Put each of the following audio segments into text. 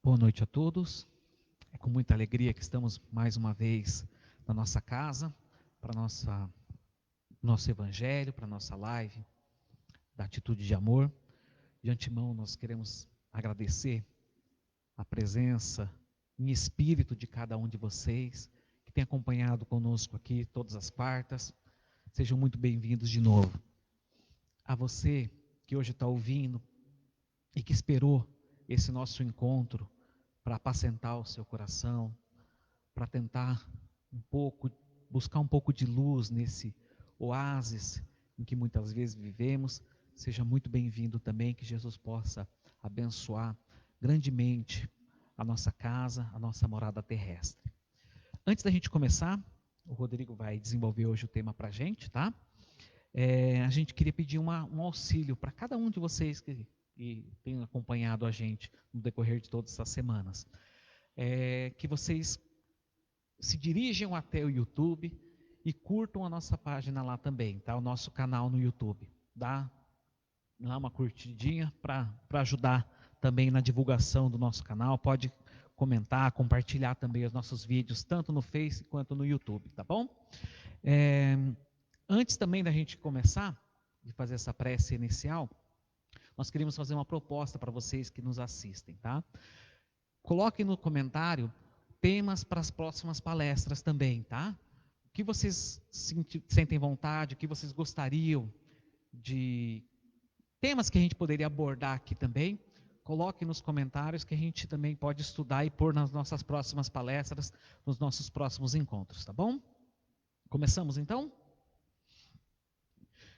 Boa noite a todos. É com muita alegria que estamos mais uma vez na nossa casa, para nosso evangelho, para nossa live da Atitude de Amor. De antemão, nós queremos agradecer a presença em espírito de cada um de vocês que tem acompanhado conosco aqui todas as quartas. Sejam muito bem-vindos de novo. A você que hoje está ouvindo e que esperou esse nosso encontro para apacentar o seu coração, para tentar buscar um pouco de luz nesse oásis em que muitas vezes vivemos. Seja muito bem-vindo também, que Jesus possa abençoar grandemente a nossa casa, a nossa morada terrestre. Antes da gente começar, o Rodrigo vai desenvolver hoje o tema para a gente, tá? A gente queria pedir um auxílio para cada um de vocês que tem acompanhado a gente no decorrer de todas essas semanas. Que vocês se dirijam até o YouTube e curtam a nossa página lá também, tá? O nosso canal no YouTube. Dá lá uma curtidinha para ajudar também na divulgação do nosso canal. Pode comentar, compartilhar também os nossos vídeos, tanto no Face quanto no YouTube, tá bom? Antes também da gente começar, de fazer essa prece inicial, nós queríamos fazer uma proposta para vocês que nos assistem, tá? Coloquem no comentário temas para as próximas palestras também, tá? O que vocês sentem vontade, o que vocês gostariam de temas que a gente poderia abordar aqui também, coloquem nos comentários que a gente também pode estudar e pôr nas nossas próximas palestras, nos nossos próximos encontros, tá bom? Começamos então?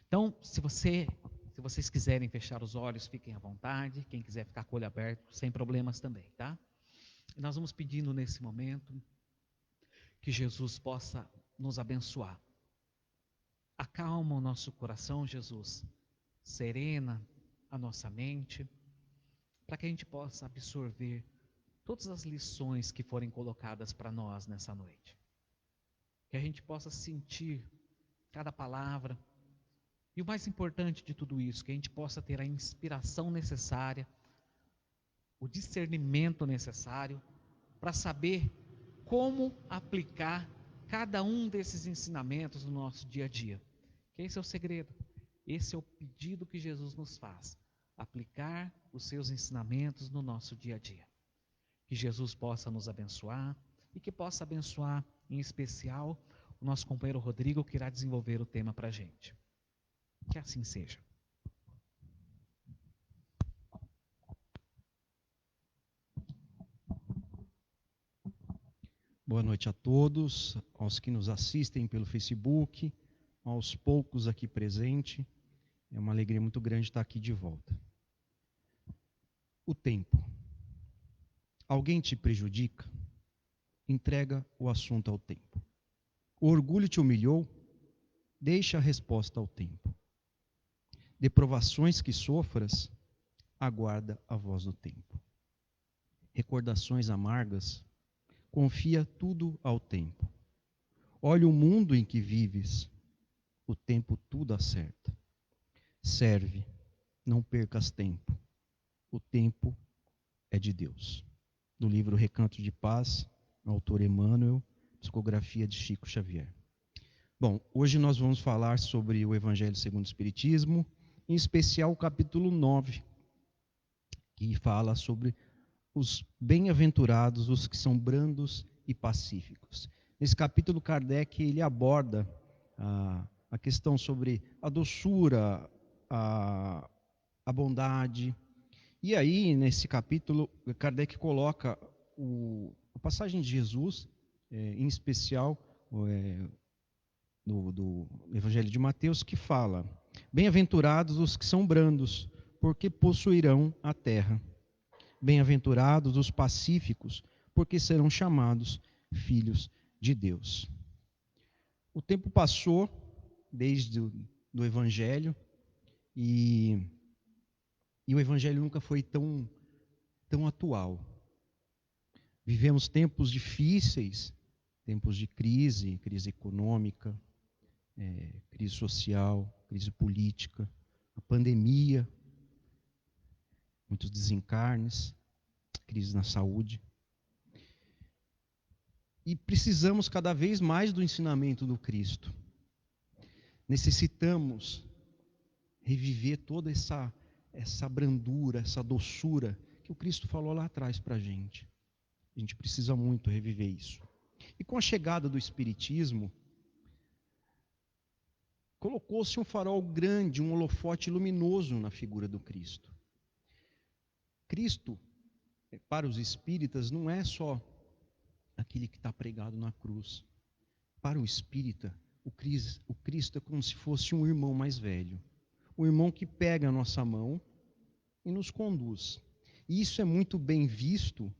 Então, se vocês quiserem fechar os olhos, fiquem à vontade. Quem quiser ficar com o olho aberto, sem problemas também, tá? E nós vamos pedindo nesse momento que Jesus possa nos abençoar. Acalma o nosso coração, Jesus. Serena a nossa mente, para que a gente possa absorver todas as lições que forem colocadas para nós nessa noite. Que a gente possa sentir cada palavra. E o mais importante de tudo isso, que a gente possa ter a inspiração necessária, o discernimento necessário, para saber como aplicar cada um desses ensinamentos no nosso dia a dia. Que esse é o segredo, esse é o pedido que Jesus nos faz, aplicar os seus ensinamentos no nosso dia a dia. Que Jesus possa nos abençoar e que possa abençoar, em especial, o nosso companheiro Rodrigo, que irá desenvolver o tema para a gente. Que assim seja. Boa noite a todos, aos que nos assistem pelo Facebook, aos poucos aqui presentes. É uma alegria muito grande estar aqui de volta. O tempo. Alguém te prejudica? Entrega o assunto ao tempo. O orgulho te humilhou? Deixa a resposta ao tempo. De provações que sofras, aguarda a voz do tempo. Recordações amargas, confia tudo ao tempo. Olha o mundo em que vives, o tempo tudo acerta. Serve, não percas tempo. O tempo é de Deus. Do livro Recanto de Paz, autor Emmanuel, psicografia de Chico Xavier. Bom, hoje nós vamos falar sobre o Evangelho segundo o Espiritismo, em especial o capítulo 9, que fala sobre os bem-aventurados, os que são brandos e pacíficos. Nesse capítulo, Kardec ele aborda a questão sobre a doçura, a bondade. E aí, nesse capítulo, Kardec coloca a passagem de Jesus, em especial do Evangelho de Mateus, que fala: bem-aventurados os que são brandos, porque possuirão a terra. Bem-aventurados os pacíficos, porque serão chamados filhos de Deus. O tempo passou desde do Evangelho e o Evangelho nunca foi tão atual. Vivemos tempos difíceis, tempos de crise econômica, crise social, crise política, a pandemia, muitos desencarnes. crise na saúde. E precisamos cada vez mais do ensinamento do Cristo. Necessitamos reviver toda essa brandura, essa doçura que o Cristo falou lá atrás para a gente. A gente precisa muito reviver isso. E com a chegada do Espiritismo, colocou-se um farol grande, um holofote luminoso na figura do Cristo. Cristo, para os espíritas, não é só aquele que está pregado na cruz. Para o espírita, o Cristo é como se fosse um irmão mais velho. O irmão que pega a nossa mão e nos conduz. E isso é muito bem visto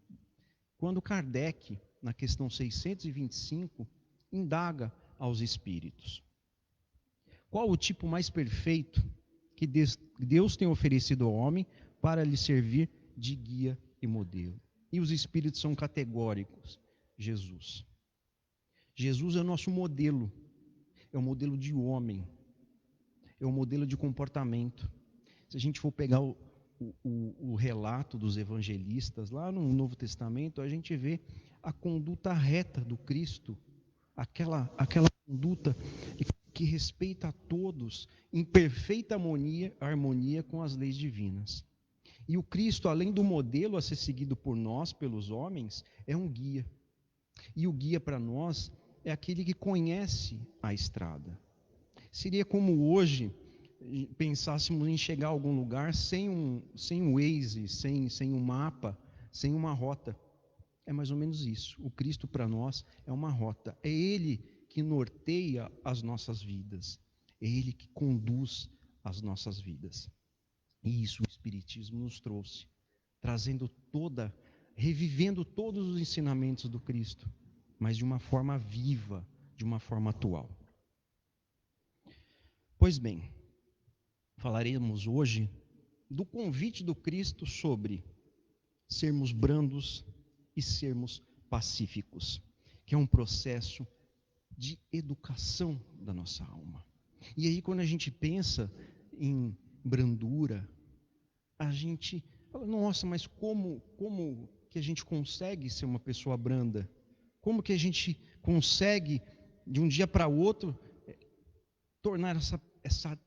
quando Kardec, na questão 625, indaga aos espíritos. Qual o tipo mais perfeito que Deus tem oferecido ao homem para lhe servir de guia e modelo? E os espíritos são categóricos. Jesus. Jesus é o nosso modelo. É o modelo de homem. É o modelo de comportamento. Se a gente for pegar o relato dos evangelistas, lá no Novo Testamento, a gente vê a conduta reta do Cristo. Aquela conduta que respeita a todos em perfeita harmonia com as leis divinas. E o Cristo, além do modelo a ser seguido por nós, pelos homens, é um guia. E o guia para nós é aquele que conhece a estrada. Seria como hoje pensássemos em chegar a algum lugar sem um Waze, sem um mapa, sem uma rota. É mais ou menos isso. O Cristo para nós é uma rota. É Ele que norteia as nossas vidas. É Ele que conduz as nossas vidas. E isso o Espiritismo nos trouxe, revivendo todos os ensinamentos do Cristo, mas de uma forma viva, de uma forma atual. Pois bem, falaremos hoje do convite do Cristo sobre sermos brandos e sermos pacíficos, que é um processo de educação da nossa alma. E aí, quando a gente pensa em brandura, a gente fala, nossa, mas como que a gente consegue ser uma pessoa branda? Como que a gente consegue, de um dia para o outro,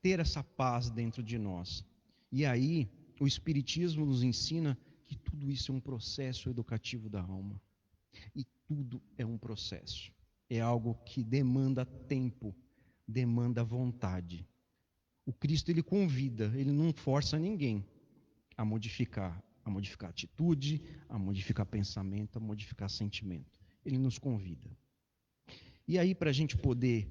ter essa paz dentro de nós? E aí, o Espiritismo nos ensina que tudo isso é um processo educativo da alma. E tudo é um processo. É algo que demanda tempo, demanda vontade. O Cristo, ele convida, ele não força ninguém a modificar atitude, a modificar pensamento, a modificar sentimento. Ele nos convida. E aí, para a gente poder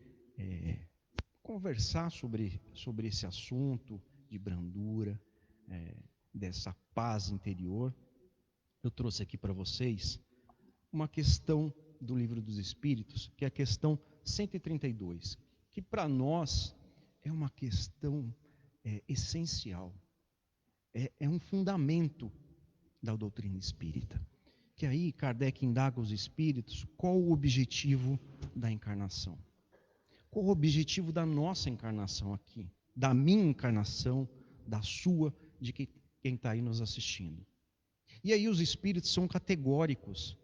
conversar sobre esse assunto de brandura, dessa paz interior, eu trouxe aqui para vocês uma questão do Livro dos Espíritos, que é a questão 132, que para nós é uma questão essencial, é um fundamento da doutrina espírita. Que aí Kardec indaga os espíritos qual o objetivo da encarnação. Qual o objetivo da nossa encarnação aqui? Da minha encarnação, da sua, de quem está aí nos assistindo. E aí os espíritos são categóricos.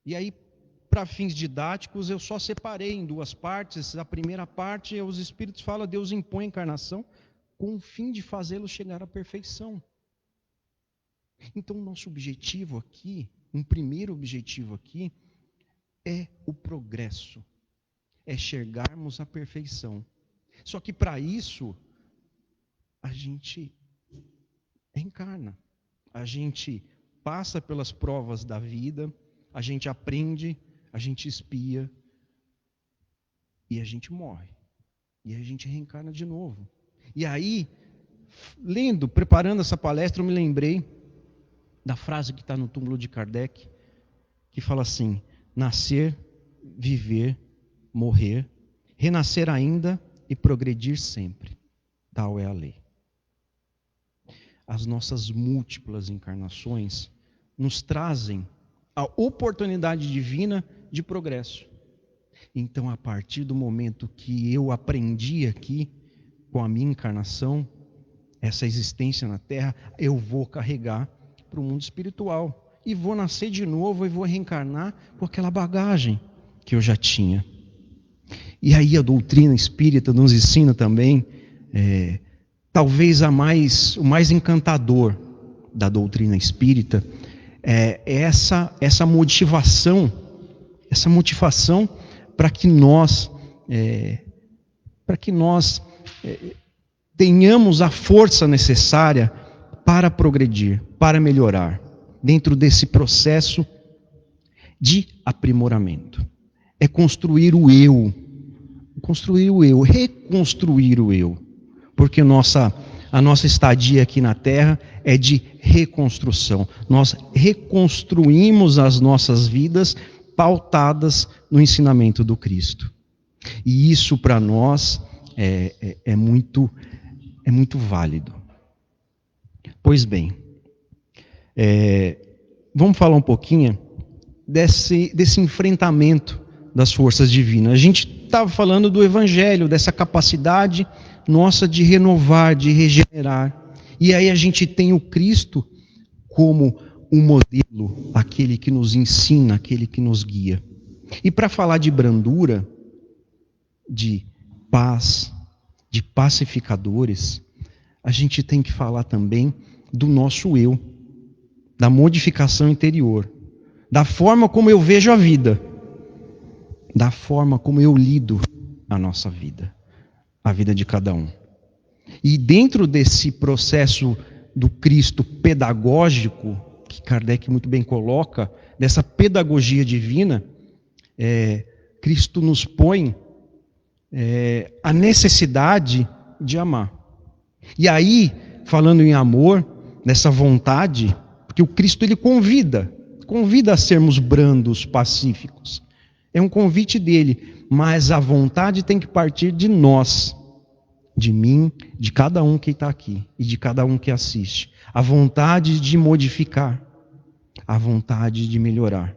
E aí, para fins didáticos, eu só separei em duas partes. A primeira parte, os espíritos falam, Deus impõe a encarnação com o fim de fazê-lo chegar à perfeição. Então, o nosso objetivo aqui, um primeiro objetivo aqui, é o progresso, é chegarmos à perfeição. Só que para isso, a gente encarna, a gente passa pelas provas da vida, a gente aprende, a gente espia, e a gente morre. E a gente reencarna de novo. E aí, preparando essa palestra, eu me lembrei da frase que está no túmulo de Kardec, que fala assim: nascer, viver, morrer, renascer ainda e progredir sempre. Tal é a lei. As nossas múltiplas encarnações nos trazem a oportunidade divina de progresso. Então, a partir do momento que eu aprendi aqui, com a minha encarnação, essa existência na Terra, eu vou carregar para o mundo espiritual. e vou nascer de novo e vou reencarnar com aquela bagagem que eu já tinha. E aí a doutrina espírita nos ensina também, talvez o mais encantador da doutrina espírita, é essa motivação para que nós tenhamos a força necessária para progredir, para melhorar, dentro desse processo de aprimoramento. É construir o eu, reconstruir o eu, porque a nossa estadia aqui na Terra é de reconstrução. Nós reconstruímos as nossas vidas pautadas no ensinamento do Cristo. E isso para nós é muito válido. Pois bem, vamos falar um pouquinho desse enfrentamento das forças divinas. A gente estava falando do Evangelho, dessa capacidade nossa de renovar, de regenerar. E aí a gente tem o Cristo como um modelo, aquele que nos ensina, aquele que nos guia. E para falar de brandura, de paz, de pacificadores, a gente tem que falar também do nosso eu, da modificação interior, da forma como eu vejo a vida, da forma como eu lido a nossa vida, a vida de cada um. E dentro desse processo do Cristo pedagógico, que Kardec muito bem coloca, dessa pedagogia divina, Cristo nos põe a necessidade de amar. E aí, falando em amor, nessa vontade, porque o Cristo ele convida a sermos brandos, pacíficos. É um convite dele, mas a vontade tem que partir de nós, de mim, de cada um que está aqui e de cada um que assiste. A vontade de modificar, a vontade de melhorar,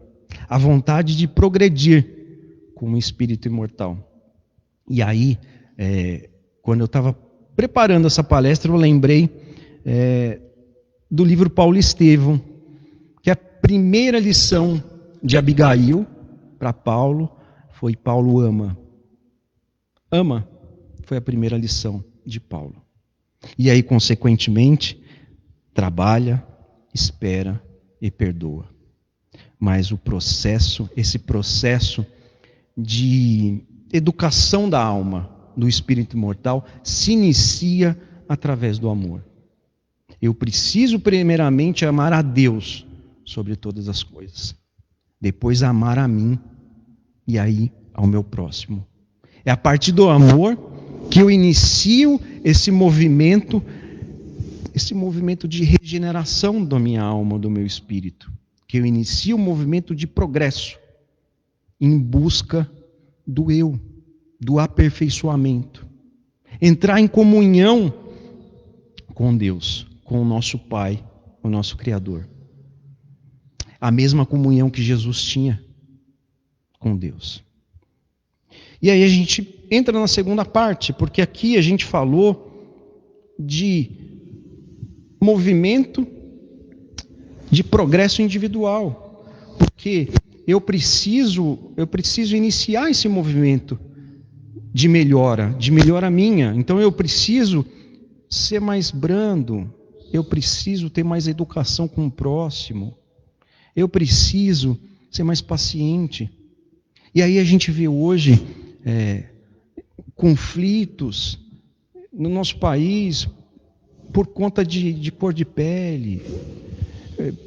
a vontade de progredir como espírito imortal. E aí, quando eu estava preparando essa palestra, eu lembrei do livro Paulo Estevão, que a primeira lição de Abigail para Paulo foi: Paulo ama. Ama foi a primeira lição de Paulo. E aí, consequentemente, trabalha, espera e perdoa. Mas esse processo de educação da alma, do espírito imortal, se inicia através do amor. Eu preciso primeiramente amar a Deus sobre todas as coisas. Depois amar a mim e aí ao meu próximo. É a partir do amor que eu inicio esse movimento de regeneração da minha alma, do meu espírito. Que eu inicio um movimento de progresso em busca do eu, do aperfeiçoamento. Entrar em comunhão com Deus, com o nosso Pai, o nosso Criador. A mesma comunhão que Jesus tinha com Deus. E aí a gente entra na segunda parte, porque aqui a gente falou de movimento de progresso individual. Porque eu preciso iniciar esse movimento de melhora minha. Então eu preciso ser mais brando, eu preciso ter mais educação com o próximo, eu preciso ser mais paciente. E aí a gente vê hoje conflitos no nosso país por conta de cor de pele,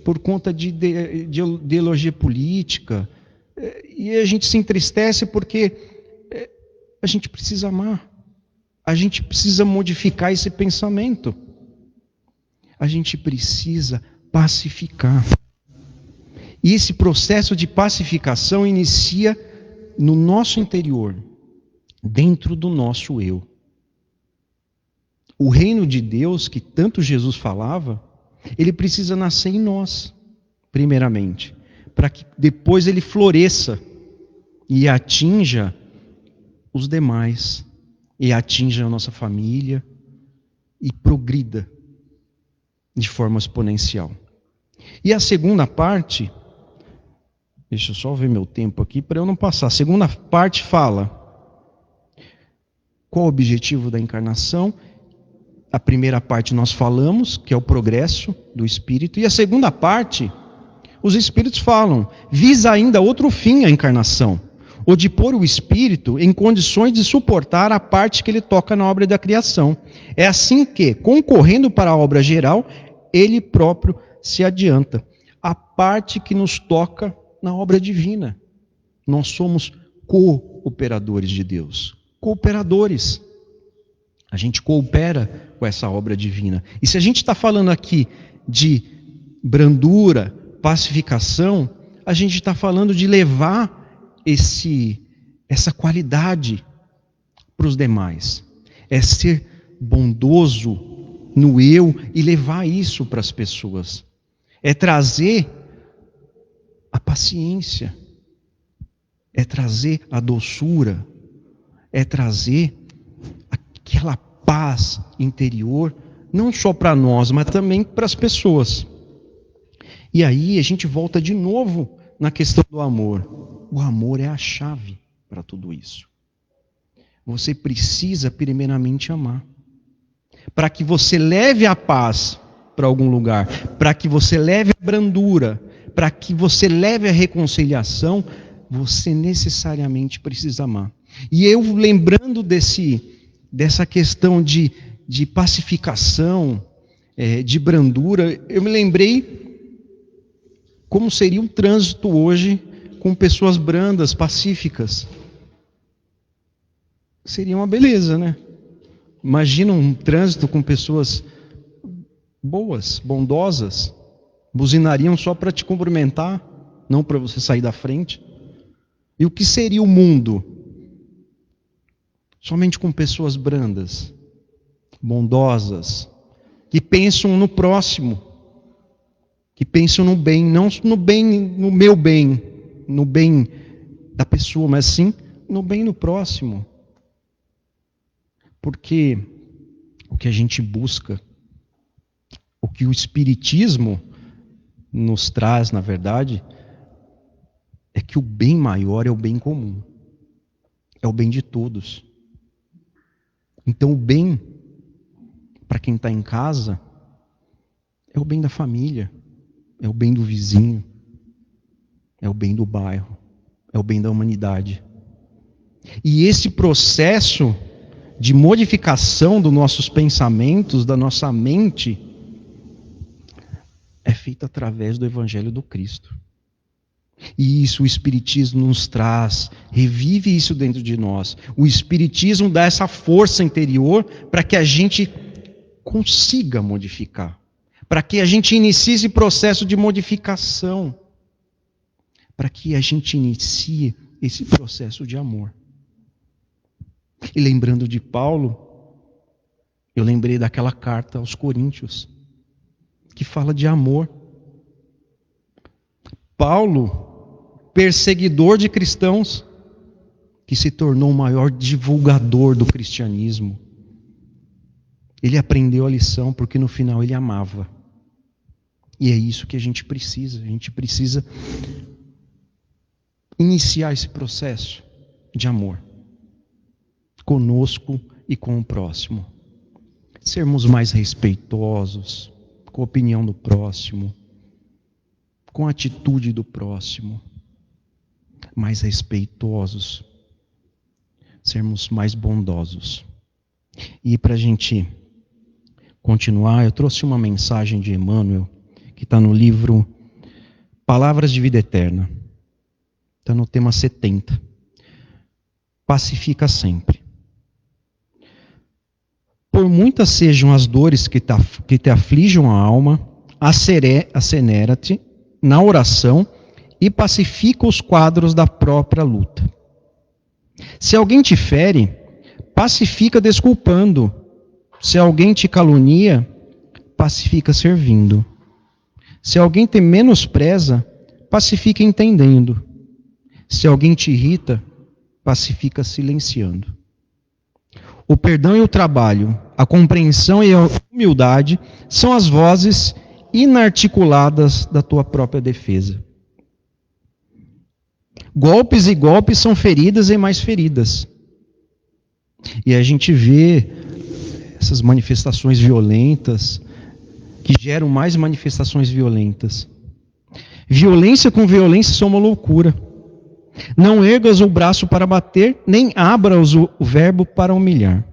por conta de ideologia política, e a gente se entristece porque a gente precisa amar, a gente precisa modificar esse pensamento, a gente precisa pacificar. E esse processo de pacificação inicia no nosso interior, dentro do nosso eu. O reino de Deus, que tanto Jesus falava, ele precisa nascer em nós, primeiramente, para que depois ele floresça e atinja os demais, e atinja a nossa família, e progrida de forma exponencial. E a segunda parte, deixa eu só ver meu tempo aqui para eu não passar. A segunda parte fala qual o objetivo da encarnação. A primeira parte nós falamos, que é o progresso do espírito. E a segunda parte, os espíritos falam, visa ainda outro fim a encarnação, o de pôr o espírito em condições de suportar a parte que ele toca na obra da criação. É assim que, concorrendo para a obra geral, ele próprio se adianta. A parte que nos toca na obra divina. Nós somos cooperadores de Deus. Cooperadores. A gente coopera com essa obra divina. E se a gente está falando aqui de brandura, pacificação, a gente está falando de levar essa qualidade para os demais. É ser bondoso no eu e levar isso para as pessoas. É trazer a paciência. É trazer a doçura. É trazer aquela paz interior, não só para nós, mas também para as pessoas. E aí a gente volta de novo na questão do amor. O amor é a chave para tudo isso. Você precisa primeiramente amar. Para que você leve a paz para algum lugar, para que você leve a brandura, para que você leve a reconciliação, você necessariamente precisa amar. E eu lembrando dessa questão de pacificação, de brandura, eu me lembrei como seria um trânsito hoje com pessoas brandas, pacíficas. Seria uma beleza, né? Imagina um trânsito com pessoas boas, bondosas, buzinariam só para te cumprimentar, não para você sair da frente. E o que seria o mundo? Somente com pessoas brandas, bondosas, que pensam no próximo, que pensam no bem, não no bem, no meu bem, no bem da pessoa, mas sim no bem do próximo. Porque o que a gente busca, o que o Espiritismo nos traz, na verdade, é que o bem maior é o bem comum, é o bem de todos. Então o bem, para quem está em casa, é o bem da família, é o bem do vizinho, é o bem do bairro, é o bem da humanidade. E esse processo de modificação dos nossos pensamentos, da nossa mente, é feito através do Evangelho do Cristo. E isso o Espiritismo nos traz, revive isso dentro de nós. O Espiritismo dá essa força interior para que a gente consiga modificar, para que a gente inicie esse processo de modificação, para que a gente inicie esse processo de amor. E lembrando de Paulo, eu lembrei daquela carta aos Coríntios, que fala de amor. Paulo, perseguidor de cristãos, que se tornou o maior divulgador do cristianismo. Ele aprendeu a lição porque no final ele amava. E é isso que a gente precisa iniciar esse processo de amor conosco e com o próximo. Sermos mais respeitosos com a opinião do próximo, com a atitude do próximo, mais respeitosos, sermos mais bondosos. E para a gente continuar, eu trouxe uma mensagem de Emmanuel, que está no livro Palavras de Vida Eterna. Está no tema 70. Pacifica sempre. Por muitas sejam as dores que te aflijam a alma, acelera-te na oração e pacifica os quadros da própria luta. Se alguém te fere, pacifica desculpando. Se alguém te calunia, pacifica servindo. Se alguém te menospreza, pacifica entendendo. Se alguém te irrita, pacifica silenciando. O perdão e o trabalho, a compreensão e a humildade são as vozes inarticuladas da tua própria defesa. Golpes e golpes são feridas e mais feridas. E a gente vê essas manifestações violentas que geram mais manifestações violentas. Violência com violência são uma loucura. Não ergas o braço para bater, nem abras o verbo para humilhar.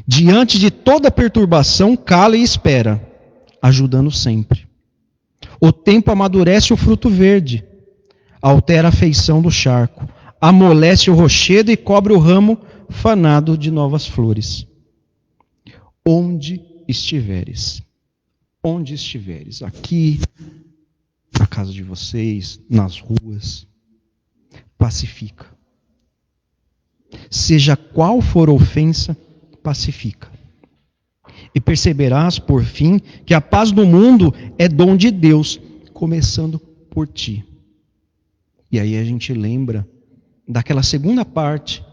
Diante de toda perturbação, cala e espera, ajudando sempre. O tempo amadurece o fruto verde, altera a feição do charco, amolece o rochedo e cobre o ramo fanado de novas flores. Onde estiveres, aqui, na casa de vocês, nas ruas, pacifica. Seja qual for a ofensa, pacifica. E perceberás, por fim, que a paz do mundo é dom de Deus, começando por ti. E aí a gente lembra daquela segunda parte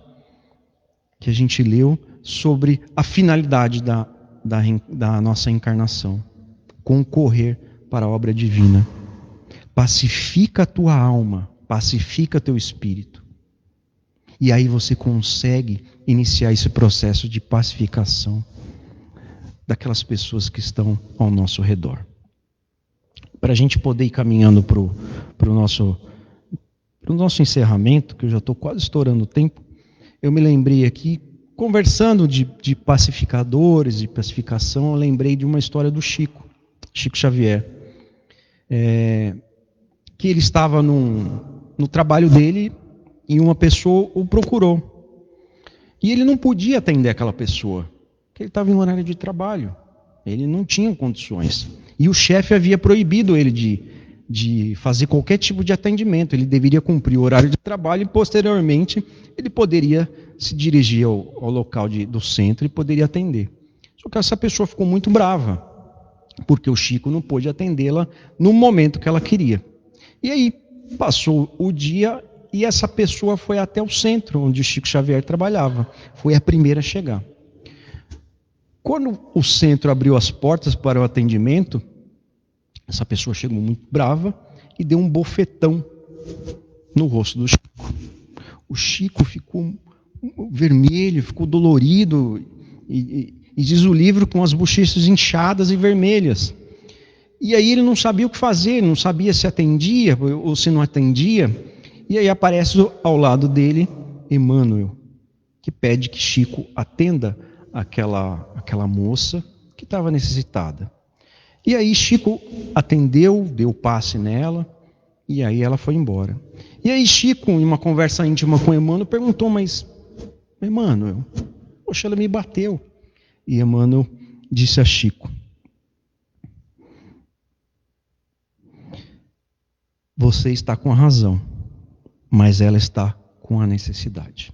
que a gente leu sobre a finalidade da nossa encarnação. Concorrer para a obra divina. Pacifica a tua alma, pacifica teu espírito. E aí você consegue iniciar esse processo de pacificação daquelas pessoas que estão ao nosso redor. Para a gente poder ir caminhando para o nosso encerramento, que eu já estou quase estourando o tempo, eu me lembrei aqui, conversando de pacificadores, de pacificação, eu lembrei de uma história do Chico Xavier, que ele estava no trabalho dele e uma pessoa o procurou. E ele não podia atender aquela pessoa, porque ele estava em horário de trabalho, ele não tinha condições. E o chefe havia proibido ele de fazer qualquer tipo de atendimento, ele deveria cumprir o horário de trabalho e posteriormente ele poderia se dirigir ao local do centro e poderia atender. Só que essa pessoa ficou muito brava, porque o Chico não pôde atendê-la no momento que ela queria. E aí passou o dia e essa pessoa foi até o centro onde o Chico Xavier trabalhava. Foi a primeira a chegar. Quando o centro abriu as portas para o atendimento, essa pessoa chegou muito brava e deu um bofetão no rosto do Chico. O Chico ficou vermelho, ficou dolorido, e diz o livro, com as bochechas inchadas e vermelhas. E aí ele não sabia o que fazer, não sabia se atendia ou se não atendia. E aí aparece ao lado dele Emmanuel, que pede que Chico atenda aquela moça que estava necessitada. E aí Chico atendeu, deu passe nela, e aí ela foi embora. E aí Chico, em uma conversa íntima com Emmanuel, perguntou, mas Emmanuel, poxa, ela me bateu. E Emmanuel disse a Chico, você está com a razão, mas ela está com a necessidade.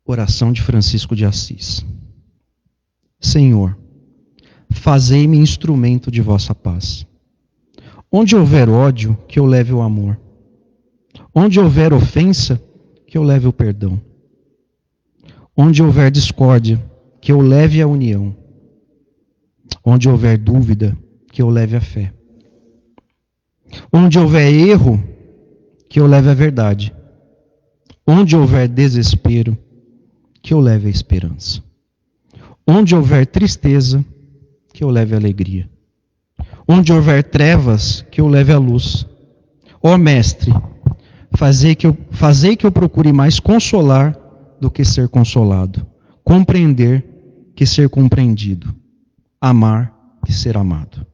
Oração de Francisco de Assis. Senhor, fazei-me instrumento de vossa paz. Onde houver ódio, que eu leve o amor. Onde houver ofensa, que eu leve o perdão. Onde houver discórdia, que eu leve a união. Onde houver dúvida, que eu leve a fé. Onde houver erro, que eu leve a verdade. Onde houver desespero, que eu leve a esperança. Onde houver tristeza, que eu leve a alegria. Onde houver trevas, que eu leve a luz. Ó Mestre, fazei que eu procure mais consolar do que ser consolado, compreender que ser compreendido, amar que ser amado.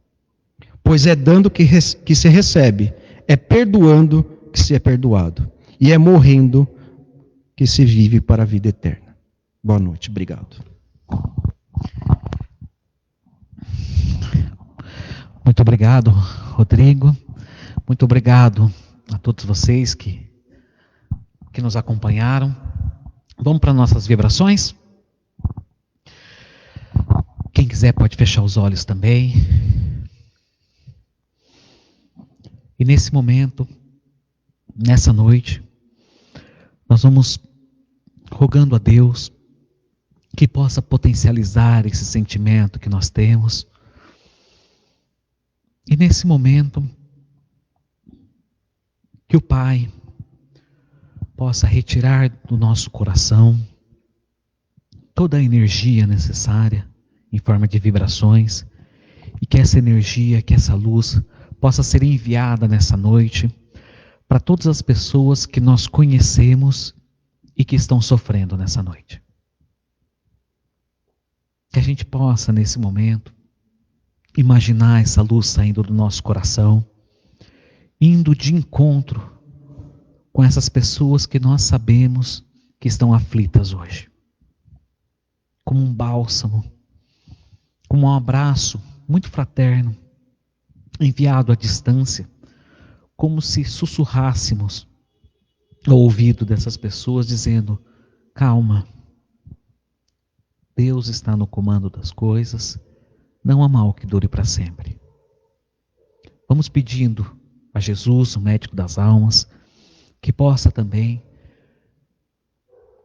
Pois é dando que se recebe, é perdoando que se é perdoado, e é morrendo que se vive para a vida eterna. Boa noite, obrigado. Muito obrigado, Rodrigo. Muito obrigado a todos vocês que nos acompanharam. Vamos para nossas vibrações? Quem quiser pode fechar os olhos também. E nesse momento, nessa noite, nós vamos rogando a Deus que possa potencializar esse sentimento que nós temos. E nesse momento, que o Pai possa retirar do nosso coração toda a energia necessária em forma de vibrações e que essa energia, que essa luz possa ser enviada nessa noite para todas as pessoas que nós conhecemos e que estão sofrendo nessa noite. Que a gente possa, nesse momento, imaginar essa luz saindo do nosso coração, indo de encontro com essas pessoas que nós sabemos que estão aflitas hoje. Como um bálsamo, como um abraço muito fraterno, enviado à distância, como se sussurrássemos ao ouvido dessas pessoas dizendo: calma, Deus está no comando das coisas, não há mal que dure para sempre. Vamos pedindo a Jesus, o médico das almas, que possa também,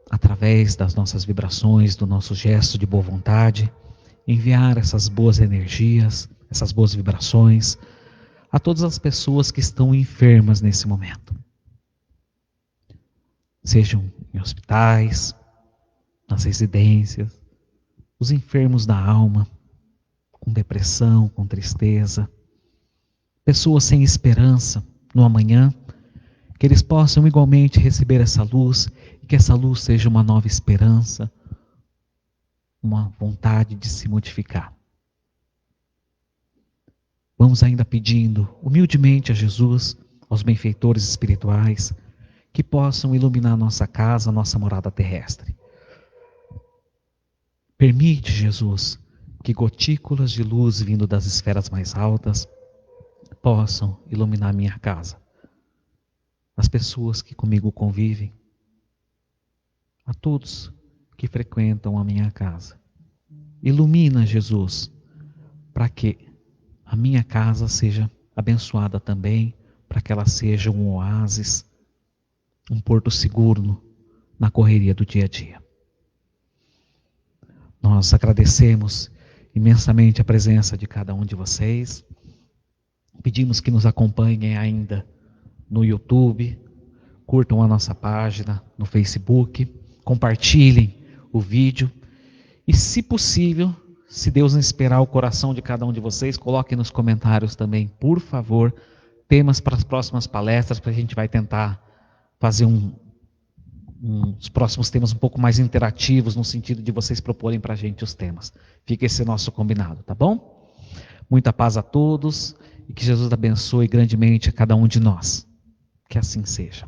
através das nossas vibrações, do nosso gesto de boa vontade, enviar essas boas energias, essas boas vibrações a todas as pessoas que estão enfermas nesse momento. Sejam em hospitais, nas residências, os enfermos da alma, com depressão, com tristeza, pessoas sem esperança no amanhã, que eles possam igualmente receber essa luz e que essa luz seja uma nova esperança, uma vontade de se modificar. Vamos ainda pedindo humildemente a Jesus, aos benfeitores espirituais, que possam iluminar nossa casa, nossa morada terrestre. Permite, Jesus, que gotículas de luz vindo das esferas mais altas possam iluminar minha casa, as pessoas que comigo convivem, a todos que frequentam a minha casa. Ilumina, Jesus, para que a minha casa seja abençoada também, para que ela seja um oásis, um porto seguro na correria do dia a dia. Nós agradecemos imensamente a presença de cada um de vocês. Pedimos que nos acompanhem ainda no YouTube, curtam a nossa página no Facebook, compartilhem o vídeo e, se possível, se Deus inspirar o coração de cada um de vocês, coloquem nos comentários também, por favor, temas para as próximas palestras, para a gente vai tentar fazer os próximos temas um pouco mais interativos, no sentido de vocês proporem para a gente os temas. Fica esse nosso combinado, tá bom? Muita paz a todos e que Jesus abençoe grandemente a cada um de nós. Que assim seja.